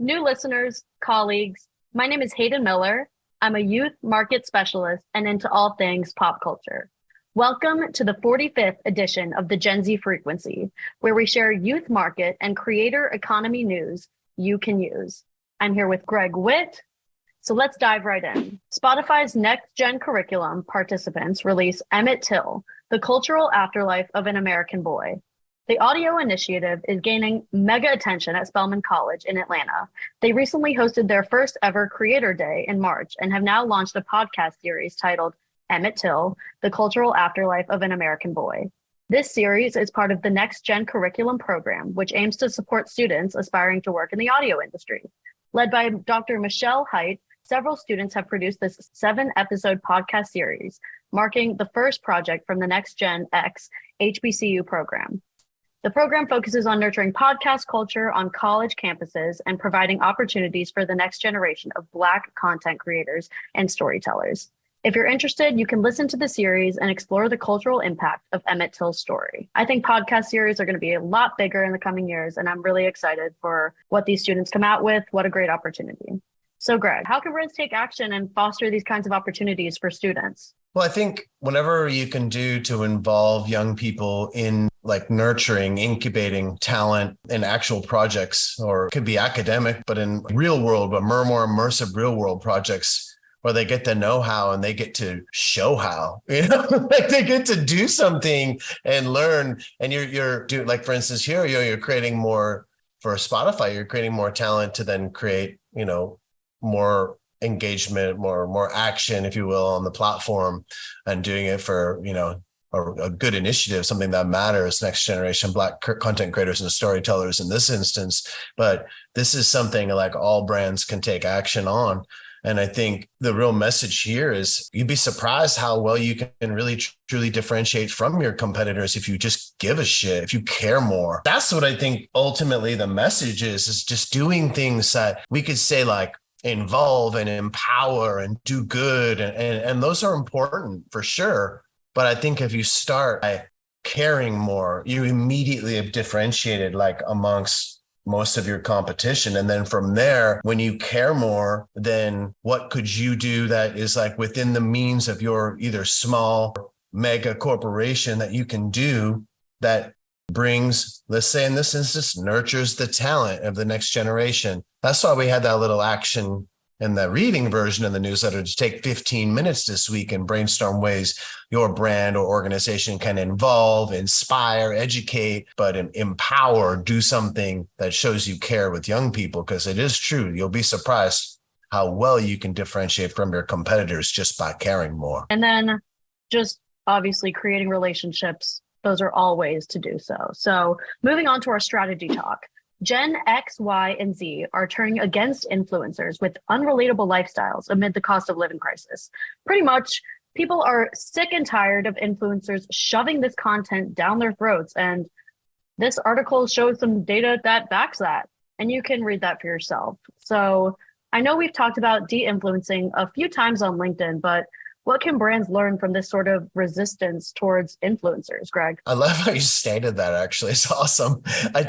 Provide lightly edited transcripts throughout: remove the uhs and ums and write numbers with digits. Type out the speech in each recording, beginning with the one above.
New listeners, colleagues, my name is Hayden Miller. I'm a youth market specialist and into all things pop culture. Welcome to the 45th edition of the Gen Z Frequency, where we share youth market and creator economy news you can use. I'm here with Greg Witt. So let's dive right in. Spotify's NextGen Curriculum participants release Emmett Till, the cultural afterlife of an American boy. The audio initiative is gaining mega attention at Spelman College in Atlanta. They recently hosted their first ever Creator Day in March and have now launched a podcast series titled Emmett Till, the cultural afterlife of an American boy. This series is part of the NextGen Curriculum program, which aims to support students aspiring to work in the audio industry. Led by Dr. Michelle Height, several students have produced this 7-episode podcast series, marking the first project from the NextGen X HBCU program. The program focuses on nurturing podcast culture on college campuses and providing opportunities for the next generation of Black content creators and storytellers. If you're interested, you can listen to the series and explore the cultural impact of Emmett Till's story. I think podcast series are going to be a lot bigger in the coming years, and I'm really excited for what these students come out with. What a great opportunity. So Greg, how can brands take action and foster these kinds of opportunities for students? Well, I think whatever you can do to involve young people in like nurturing, incubating talent in actual projects, or it could be academic, but in real world, but more immersive real world projects where they get the know-how and they get to show how, like they get to do something and learn. And you're doing, like, for instance, here, you're creating more for Spotify, you're creating more talent to then create, more engagement, more action, if you will, on the platform, and doing it for, a good initiative, something that matters, next generation Black content creators and storytellers in this instance. But this is something like all brands can take action on. And I think the real message here is you'd be surprised how well you can really truly differentiate from your competitors if you just give a shit, if you care more. That's what I think ultimately the message is just doing things that we could say like involve and empower and do good. And those are important for sure. But I think if you start by caring more, you immediately have differentiated like amongst most of your competition. And then from there, when you care more, then what could you do that is like within the means of your either small or mega corporation that you can do that brings, let's say in this instance, nurtures the talent of the next generation. That's why we had that little action in the reading version of the newsletter to take 15 minutes this week and brainstorm ways your brand or organization can involve, inspire, educate, but empower, do something that shows you care with young people. Because it is true, you'll be surprised how well you can differentiate from your competitors just by caring more. And then just obviously creating relationships. Those are all ways to do so. So moving on to our strategy talk. Gen X, Y, and Z are turning against influencers with unrelatable lifestyles amid the cost of living crisis. Pretty much, people are sick and tired of influencers shoving this content down their throats. And this article shows some data that backs that. And you can read that for yourself. So I know we've talked about de-influencing a few times on LinkedIn, but what can brands learn from this sort of resistance towards influencers, Greg? I love how you stated that, actually. It's awesome. I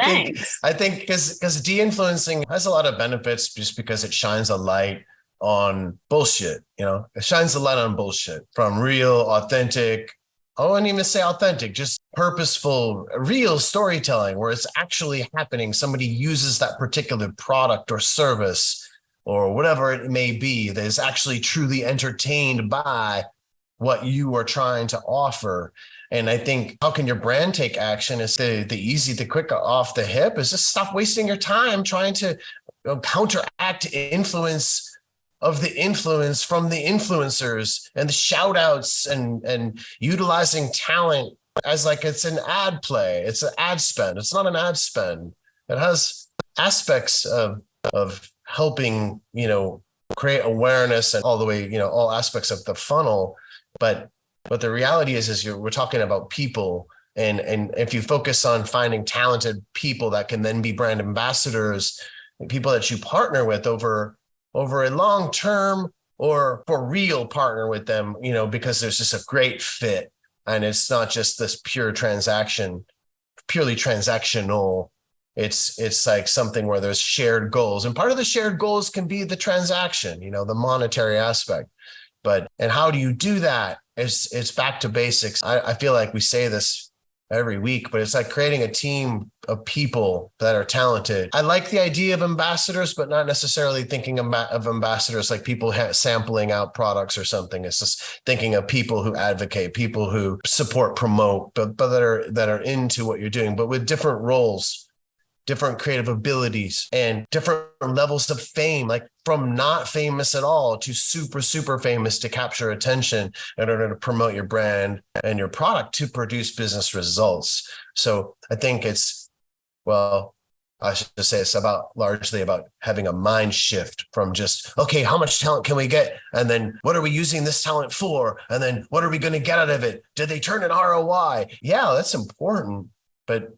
think because de-influencing has a lot of benefits just because it shines a light on bullshit. It shines a light on bullshit from real, authentic, I wouldn't even say authentic, just purposeful, real storytelling where it's actually happening. Somebody uses that particular product or service or whatever it may be, that is actually truly entertained by what you are trying to offer. And I think how can your brand take action is the easy, the quick off the hip is just stop wasting your time trying to counteract influence of the influence from the influencers and the shout outs and utilizing talent as like it's an ad play. It's an ad spend. It's not an ad spend. It has aspects of helping, create awareness and all the way, all aspects of the funnel. But the reality is we're talking about people. And if you focus on finding talented people that can then be brand ambassadors, people that you partner with over a long term or for real partner with them, because there's just a great fit. And it's not just this purely transactional It's like something where there's shared goals, and part of the shared goals can be the transaction, the monetary aspect. And how do you do that? It's back to basics. I feel like we say this every week, but it's like creating a team of people that are talented. I like the idea of ambassadors, but not necessarily thinking of ambassadors like people sampling out products or something. It's just thinking of people who advocate, people who support, promote, but that are into what you're doing, but with different roles, different creative abilities, and different levels of fame, like from not famous at all to super, super famous to capture attention in order to promote your brand and your product to produce business results. So I think I should say it's largely about having a mind shift from just, okay, how much talent can we get? And then what are we using this talent for? And then what are we going to get out of it? Did they turn an ROI? Yeah, that's important. But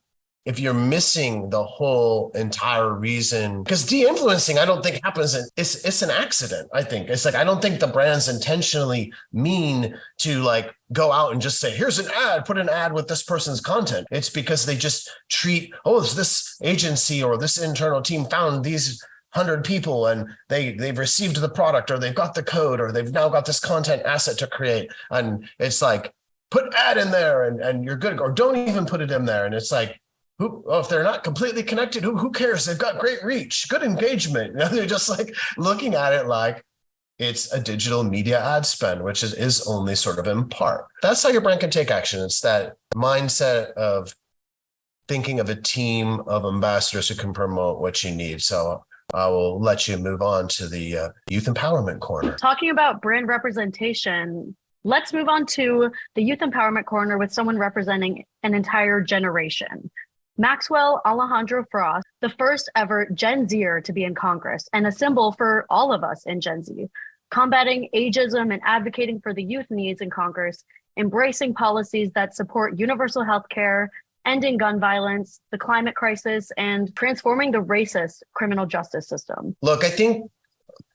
if you're missing the whole entire reason, because de-influencing, I don't think happens. It's an accident. I think it's like, I don't think the brands intentionally mean to like go out and just say, here's an ad, put an ad with this person's content. It's because they just treat, this agency or this internal team found these 100 people and they've received the product, or they've got the code, or they've now got this content asset to create. And it's like, put ad in there and you're good, or don't even put it in there. And it's like, if they're not completely connected, who cares? They've got great reach, good engagement. They're just like looking at it like it's a digital media ad spend, which is only sort of in part. That's how your brand can take action. It's that mindset of thinking of a team of ambassadors who can promote what you need. So I will let you move on to the youth empowerment corner. Talking about brand representation, let's move on to the youth empowerment corner with someone representing an entire generation. Maxwell Alejandro Frost, the first ever Gen Zer to be in Congress and a symbol for all of us in Gen Z, combating ageism and advocating for the youth needs in Congress, embracing policies that support universal health care, ending gun violence, the climate crisis, and transforming the racist criminal justice system. Look, I think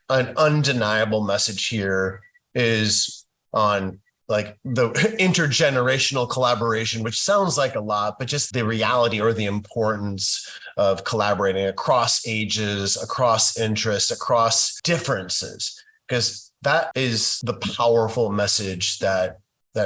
an undeniable message here is on like the intergenerational collaboration, which sounds like a lot, but just the reality or the importance of collaborating across ages, across interests, across differences, because that is the powerful message that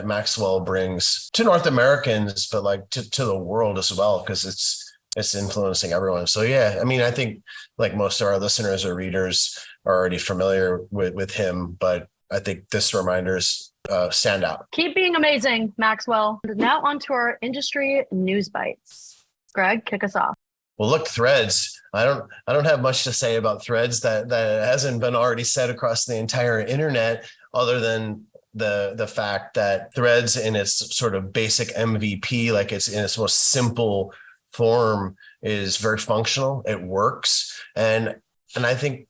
Maxwell brings to North Americans, but like to the world as well, because it's influencing everyone. So yeah, I mean, I think like most of our listeners or readers are already familiar with him, but I think this reminder's stand out. Keep being amazing, Maxwell. Now on to our industry news bites. Greg, kick us off. Well, look, Threads. I don't have much to say about Threads that hasn't been already said across the entire internet, other than the fact that Threads in its sort of basic MVP, like it's in its most simple form, is very functional. It works. And I think,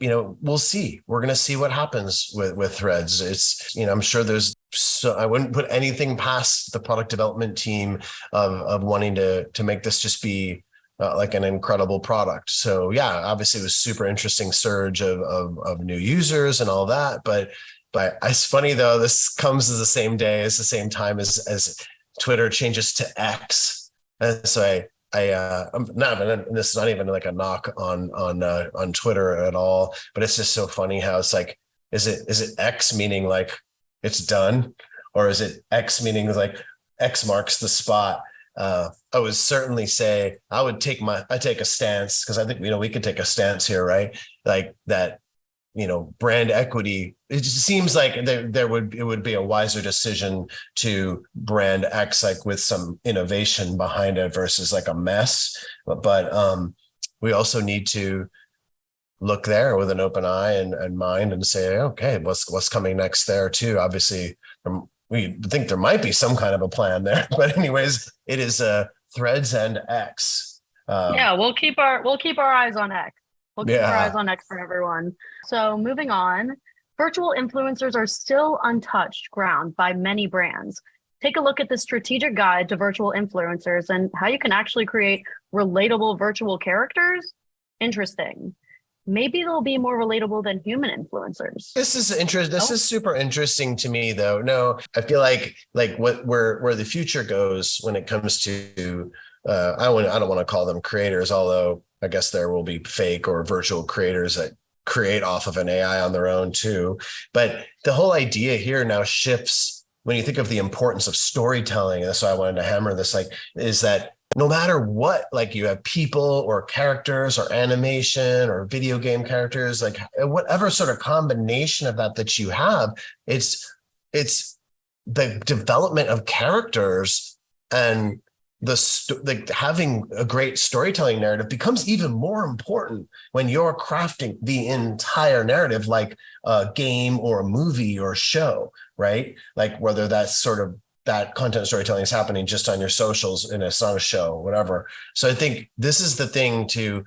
we'll see. We're going to see what happens with Threads. It's, I'm sure I wouldn't put anything past the product development team of wanting to make this just be like an incredible product. So yeah, obviously it was super interesting surge of new users and all that. But it's funny though, this comes at the same time as Twitter changes to X. And so I'm not, and this is not even like a knock on Twitter at all, but it's just so funny how it's like, is it X meaning like it's done, or is it X meaning like X marks the spot? I would certainly say I take a stance, because I think we could take a stance here, right? Like that, brand equity. It just seems like it would be a wiser decision to brand X like with some innovation behind it versus like a mess. But we also need to look there with an open eye and mind and say, okay, what's coming next there too? Obviously, we think there might be some kind of a plan there, but anyways, it is Threads and X. Yeah, we'll keep our eyes on X. We'll keep our eyes on X for everyone. So moving on, virtual influencers are still untouched ground by many brands. Take a look at the strategic guide to virtual influencers and how you can actually create relatable virtual characters. Interesting. Maybe they'll be more relatable than human influencers. This is interesting. This is super interesting to me, though. No, I feel like where the future goes when it comes to I don't want to call them creators, although I guess there will be fake or virtual creators that create off of an AI on their own too. But the whole idea here now shifts when you think of the importance of storytelling. And that's why I wanted to hammer this, like, is that no matter what, like you have people or characters or animation or video game characters, like whatever sort of combination of that you have, it's the development of characters and like having a great storytelling narrative becomes even more important when you're crafting the entire narrative, like a game or a movie or a show, right? Like whether that's sort of that content storytelling is happening just on your socials and it's not a show, whatever. So I think this is the thing to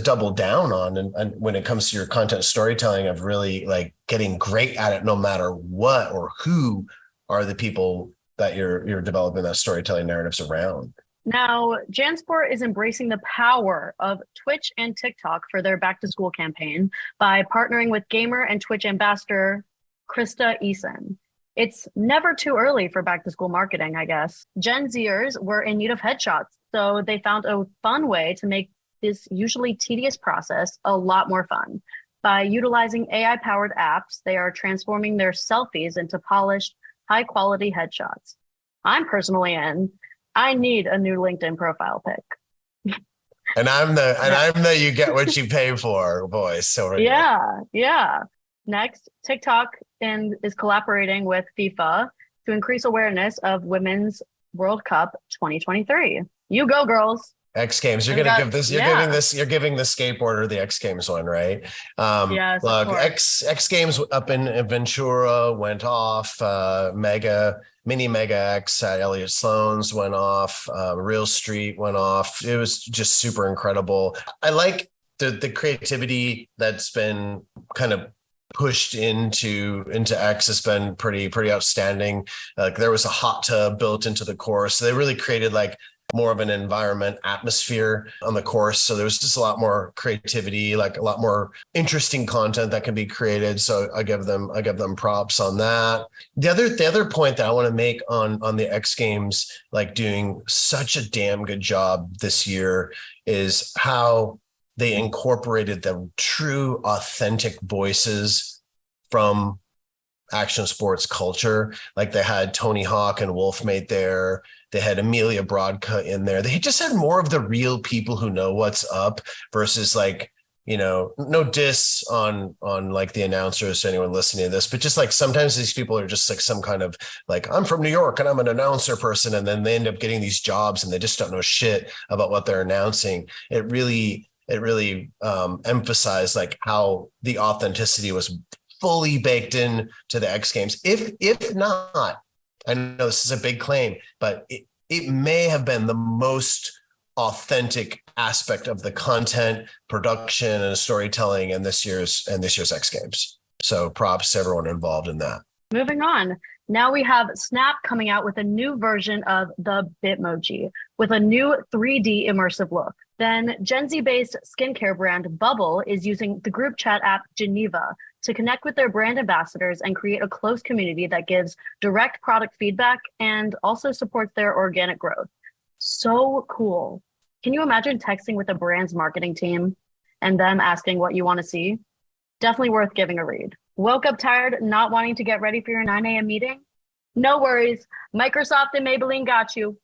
double down on. And when it comes to your content storytelling, of really like getting great at it, no matter what or who are the people that you're developing that storytelling narratives around. Now, JanSport is embracing the power of Twitch and TikTok for their back to school campaign by partnering with gamer and Twitch ambassador Krista Eason. It's never too early for back to school marketing, I guess. Gen Zers were in need of headshots, so they found a fun way to make this usually tedious process a lot more fun. By utilizing AI-powered apps, they are transforming their selfies into polished, high-quality headshots. I'm personally in. I need a new LinkedIn profile pic. And I'm the you get what you pay for voice. So yeah. Next, TikTok is collaborating with FIFA to increase awareness of Women's World Cup 2023. You go, girls. X Games. You're giving the skateboarder the X Games one, right? Yes. Look, X Games up in Ventura went off. Mini Mega X at Elliott Sloan's went off. Real Street went off. It was just super incredible. I like the creativity that's been kind of pushed into X has been pretty outstanding. Like there was a hot tub built into the course. So they really created like more of an environment atmosphere on the course. So there was just a lot more creativity, like a lot more interesting content that can be created. So I give them props on that. The other point that I want to make on the X Games, like doing such a damn good job this year, is how they incorporated the true authentic voices from action sports culture. Like they had Tony Hawk and Wolfmate there. They had Amelia Broadcut in there. They just had more of the real people who know what's up versus like, no diss on like the announcers to anyone listening to this, but just like sometimes these people are just like some kind of like, I'm from New York and I'm an announcer person. And then they end up getting these jobs and they just don't know shit about what they're announcing. It really emphasized like how the authenticity was fully baked in to the X Games. If not, I know this is a big claim, but it may have been the most authentic aspect of the content production and storytelling in this year's X Games. So props to everyone involved in that. Moving on. Now we have Snap coming out with a new version of the Bitmoji with a new 3D immersive look. Then Gen Z-based skincare brand Bubble is using the group chat app Geneva to connect with their brand ambassadors and create a close community that gives direct product feedback and also supports their organic growth. So cool. Can you imagine texting with a brand's marketing team and them asking what you want to see? Definitely worth giving a read. Woke up tired, not wanting to get ready for your 9 a.m. meeting? No worries. Microsoft and Maybelline got you.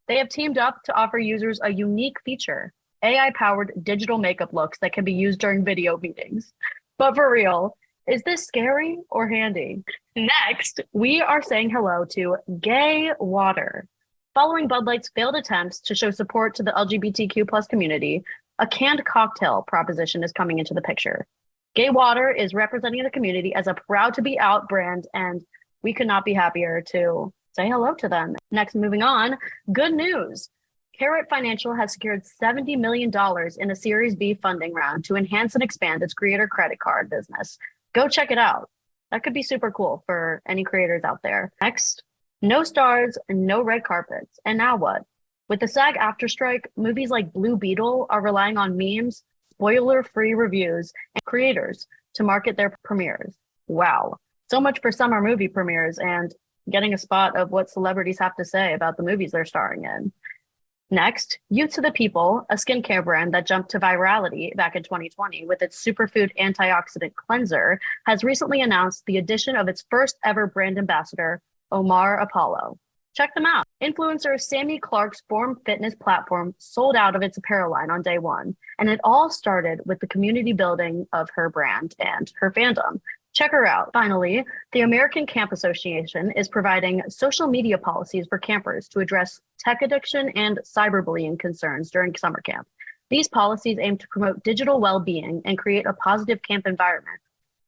They have teamed up to offer users a unique feature, AI-powered digital makeup looks that can be used during video meetings. But for real, is this scary or handy? Next, we are saying hello to Gay Water. Following Bud Light's failed attempts to show support to the LGBTQ plus community, a canned cocktail proposition is coming into the picture. Gay Water is representing the community as a proud to be out brand, and we could not be happier to say hello to them. Next, moving on, good news. Karat Financial has secured $70 million in a Series B funding round to enhance and expand its creator credit card business. Go check it out. That could be super cool for any creators out there. Next, no stars, no red carpets. And now what? With the SAG-AFTRA strike, movies like Blue Beetle are relying on memes, spoiler-free reviews, and creators to market their premieres. Wow. So much for summer movie premieres and getting a spot of what celebrities have to say about the movies they're starring in. Next, Youth to the People, a skincare brand that jumped to virality back in 2020 with its superfood antioxidant cleanser, has recently announced the addition of its first ever brand ambassador, Omar Apollo. Check them out. Influencer Sammy Clark's Form Fitness platform sold out of its apparel line on day one, and it all started with the community building of her brand and her fandom. Check her out. Finally, the American Camp Association is providing social media policies for campers to address tech addiction and cyberbullying concerns during summer camp. These policies aim to promote digital well-being and create a positive camp environment.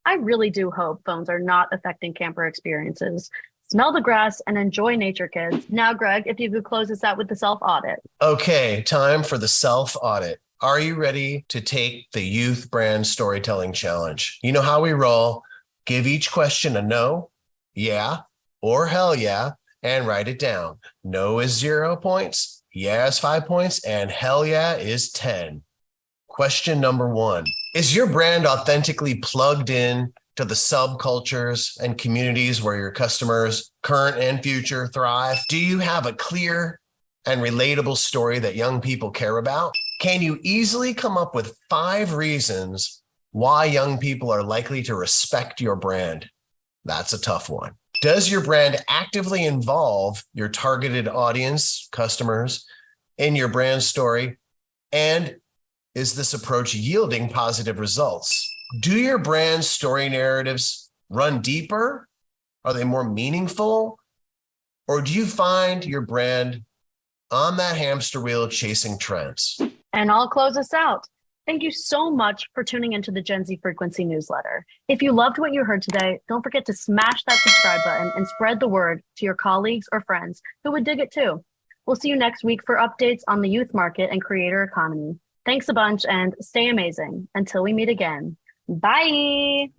I really do hope phones are not affecting camper experiences. Smell the grass and enjoy nature, kids. Now, Greg, if you could close us out with the self-audit. Okay, time for the self-audit. Are you ready to take the Youth Brand Storytelling Challenge? You know how we roll. Give each question a no, yeah, or hell yeah, and write it down. No is 0 points, yeah is 5 points, and hell yeah is 10. Question number 1. Is your brand authentically plugged in to the subcultures and communities where your customers, current and future, thrive? Do you have a clear and relatable story that young people care about? Can you easily come up with 5 reasons why young people are likely to respect your brand? That's a tough one. Does your brand actively involve your targeted audience, customers, in your brand story? And is this approach yielding positive results? Do your brand story narratives run deeper? Are they more meaningful? Or do you find your brand on that hamster wheel chasing trends? And I'll close us out. Thank you so much for tuning into the Gen Z Frequency newsletter. If you loved what you heard today, don't forget to smash that subscribe button and spread the word to your colleagues or friends who would dig it too. We'll see you next week for updates on the youth market and creator economy. Thanks a bunch and stay amazing. Until we meet again. Bye.